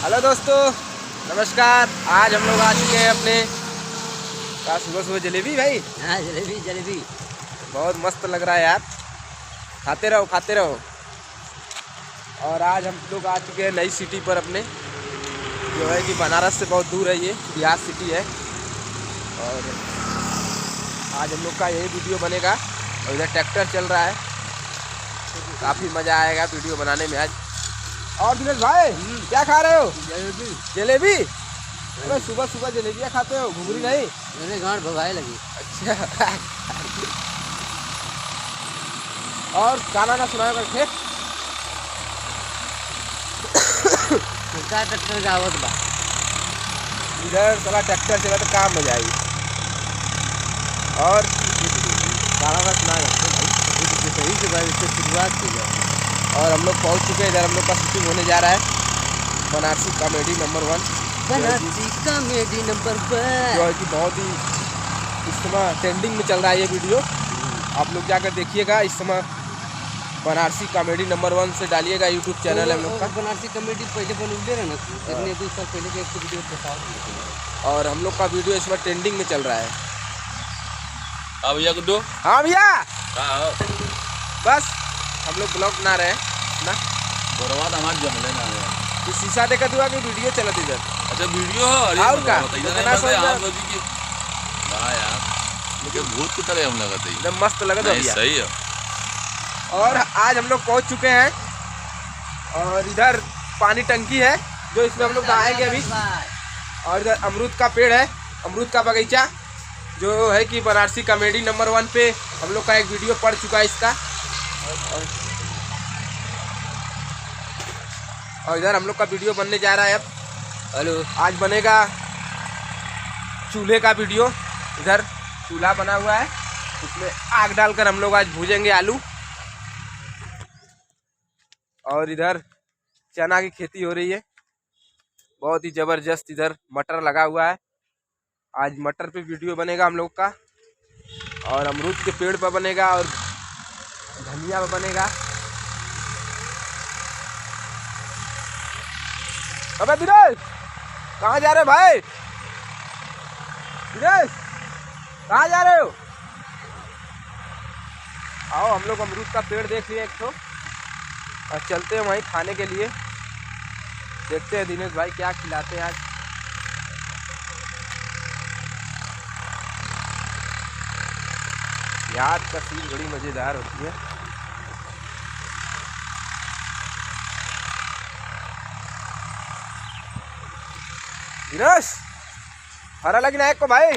Hello दोस्तों, नमस्कार। आज हम लोग आ चुके हैं अपने का सुबह सुबह जलेबी भाई। हाँ, जलेबी जलेबी बहुत मस्त लग रहा है यार, खाते रहो खाते रहो। और आज हम लोग आ चुके हैं नई सिटी पर अपने, जो है कि बनारस से बहुत दूर है, ये बिहार सिटी है। और आज हम लोग का यही वीडियो बनेगा। और इधर ट्रैक्टर चल रहा है, काफ़ी मज़ा आएगा वीडियो बनाने में आज। और दिनेश भाई क्या खा रहे हो? जलेबी। जलेबी? अरे सुबह सुबह जलेबियाँ खाते हो, घुघरी नहीं? मेरे गांठ भगाए लगी। अच्छा। और गाना ना सुनाया करके। ट्रैक्टर का आवाज बा। इधर साला ट्रैक्टर चला तो काम बजाई। और गाना ना सुनाया करके भाई, सही से बात इससे शुरुआत की जाए। और हम लोग पहुंच चुके हैं। इधर हम लोग का शूटिंग होने जा रहा है Banarasi comedy number 1, Banarasi comedy number 1 जो है कि बहुत ही इस समय ट्रेंडिंग में चल रहा है ये वीडियो। आप लोग जाकर देखिएगा। इस समय बनारसी कॉमेडी नंबर 1 से डालिएगा, यूट्यूब चैनल है हम लोग का। बनारसी कॉमेडी पहले बनते रहे ना, इतने 2 साल पहले के एक वीडियो प्रसार। और हम लोग का वीडियो इस समय ट्रेंडिंग में चल रहा है। हाँ भैया गुड्डू। हाँ भैया, हाँ बस हम लोग ब्लॉग बना रहे हैं ना। बोरवा तो हमारे जमले ना है। तो शीशा देखा हुआ कि वीडियो चलत इधर। अच्छा वीडियो हो? अरे और का? बताइए इतना ना, समझ आप सोची कि वाह यार, लेकिन भूत की तरह हम लगते हैं। एकदम मस्त लगा था भैया। सही है। और आज हम लोग पहुंच चुके हैं, और इधर पानी टंकी है जो इसमें हम लोग नहाएंगे अभी। और इधर अमरूद का पेड़ है, अमरूद का बगीचा, जो है कि बनारसी कॉमेडी नंबर 1 पे हम लोग का एक वीडियो पड़ चुका है इसका। और इधर हम लोग का वीडियो बनने जा रहा है अब। हेलो, आज बनेगा चूल्हे का वीडियो। इधर चूल्हा बना हुआ है, उसमें आग डालकर हम लोग आज भूजेंगे आलू। और इधर चना की खेती हो रही है, बहुत ही ज़बरदस्त। इधर मटर लगा हुआ है, आज मटर पे वीडियो बनेगा हम लोग का। और अमरूद के पेड़ पर बनेगा, और धनिया पर बनेगा। अबे दिनेश, कहाँ जा रहे हो भाई? दिनेश, कहाँ जा रहे हो? आओ, हम लोग अमरूद का पेड़ देख लिए एक तो, और चलते हैं वहीं खाने के लिए। देखते हैं दिनेश भाई क्या खिलाते हैं आज। याद का सीन बड़ी मज़ेदार होती है। दिनेश, हरा लगी ना एक को भाई,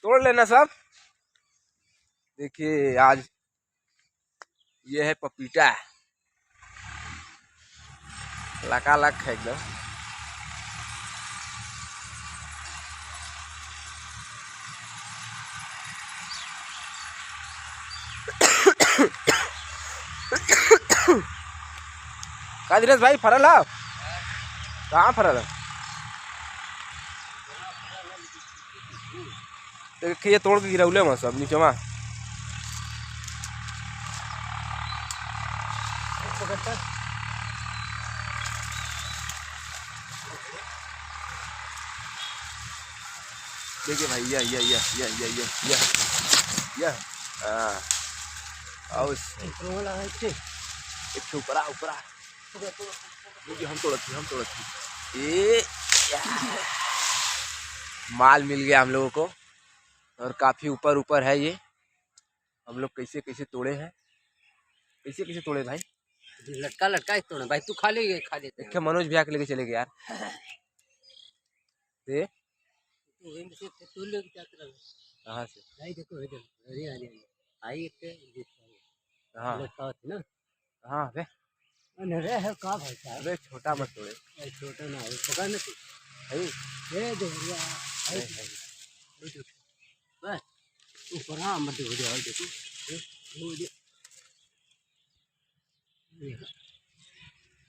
तोड़ लेना सब। देखिए आज ये है पपीता, लकालक है एकदम। का दिनेश भाई फरल है? कहाँ फरल है? देखिए तोड़ के गिरौले में सब नीचे में। देखिए भाई, ये आओ एक ऊपरा ऊपरा। देखिए हम तोड़ती ये माल मिल गया हम लोगों को, और काफी ऊपर ऊपर है ये। हम लोग कैसे कैसे तोड़े हैं, कैसे कैसे तोड़े भाई? लटका लटका ही तोड़े भाई। तू खा ले, खा लेते देखिए मनोज भैया के लेके चले गए यार। दे तू लोग क्या कर रहा है? कहाँ से? आई देखो इधर, अरे अरे आई एक हाँ लटका थी ना। हाँ बे, अरे है का भाई साहब? अबे छोटा मत तोड़े। छोटा ना है, पकड़ ना तू। भाई ये देवरिया आई बस ऊपर। हाँ मत हो जाओ, देखो हो जा।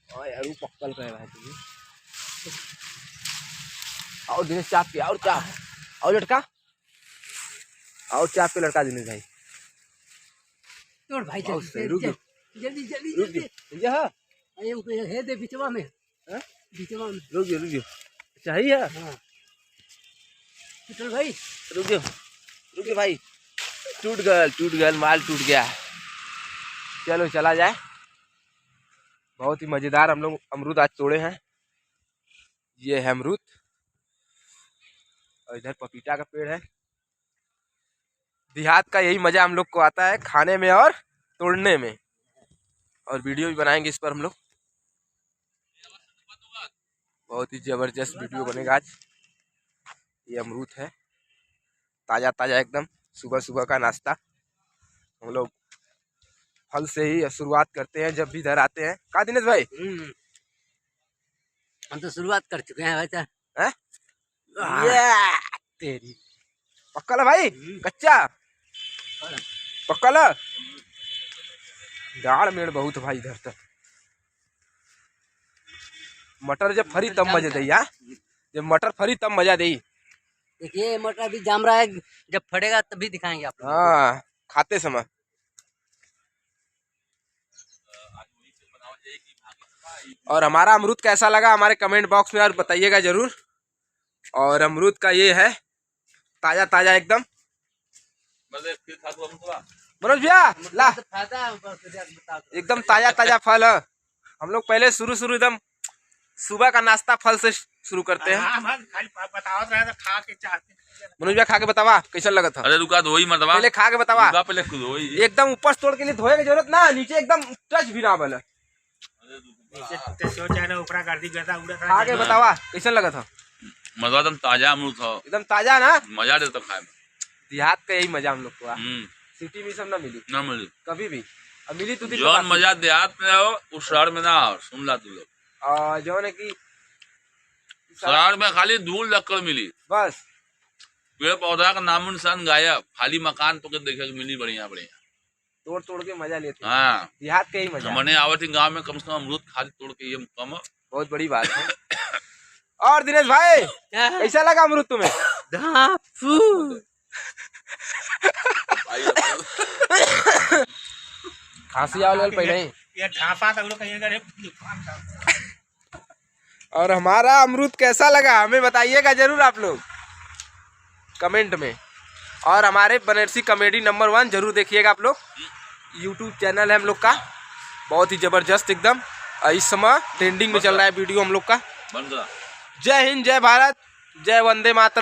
और यार वो पक्कल का है भाई तुझे। और दिनेश चाप पे, और चाप, और लटका, और चाप पे लटका दिनेश भाई। तोड़ भाई और जल्दी रुक जल्दी जल्दी रुक जल्दी। ये है ये है दे बिचवा में, बिचवा में। रुक जाओ चाहिए। हाँ चल भाई, रुक जाओ भाई, टूट गया माल टूट गया। चलो चला जाए। बहुत ही मजेदार हम लोग अमरूद आज तोड़े हैं। ये है अमरूद और इधर पपीता का पेड़ है। देहात का यही मजा हम लोग को आता है, खाने में और तोड़ने में। और वीडियो भी बनाएंगे इस पर हम लोग, बहुत ही जबरदस्त वीडियो बनेगा आज। ये अमरूद है, ताजा ताजा एकदम, सुबह सुबह का नाश्ता। हम लोग फल से ही शुरुआत करते हैं जब भी इधर आते हैं। कहा दिनेश भाई? हम तो शुरुआत कर चुके हैं वैसे। तेरी पक्का ला भाई, कच्चा पक्का ला। दाढ़ मेड़ बहुत भाई इधर तक। मटर जब फरी तब मजा दे, जब मटर फरी तब मजा दे। देखिए मटर अभी जाम रहा है, जब फटेगा तभी दिखाएंगे आप लोग। हाँ खाते समय। और हमारा अमरूद कैसा लगा हमारे कमेंट बॉक्स में और बताइएगा जरूर। और अमरूद का ये है ताजा ताजा एकदम। मनोज भैया ला, एकदम ताजा ताजा फल है। हम लोग पहले शुरू एकदम सुबह का नाश्ता फल से शुरू करते हैं। मनोज भैया खा के बतावा कैसा लगा था? अरे रुका दो ही मरतबा, पहले खा के बतावा। पहले एकदम ऊपर तोड़ के लिए धोए की जरूरत ना, नीचे एकदम टच भी ना बल। खा के बतावा कैसा लगा था? मजा एकदम ताजा अमरूद था, एकदम ताजा ना, मजा देता खाए में। देहात का यही मजा हम लोग को। सिटी में सब ना मिली, ना मिली कभी भी। अब मिली तो जौन मजा देहात में हो उस शहर में ना हो। सुन ला तू लोग, और जो है कि शहर में खाली धूल लक्कड़ मिली, बस पेड़ पौधा का नामो निशान गायब, खाली मकान तो देखे के मिली बढ़िया बढ़िया। तोड़ के मजा लेते हैं। हाँ देहात का ही मजा। हमने आवती गांव में कम से कम अमरूद खाली तोड़ के ये कम बहुत बड़ी बात है। और दिनेश भाई कैसा लगा अमरूद तुम्हें? खांसी आवल पहले ही। और हमारा अमरूद कैसा लगा हमें बताइएगा जरूर आप लोग कमेंट में। और हमारे बनारसी कॉमेडी नंबर 1 जरूर देखिएगा आप लोग। यूट्यूब चैनल है हम लोग का, बहुत ही जबरदस्त एकदम। इस समय ट्रेंडिंग में चल रहा है वीडियो हम लोग का। जय हिंद, जय भारत, जय वंदे मातरम।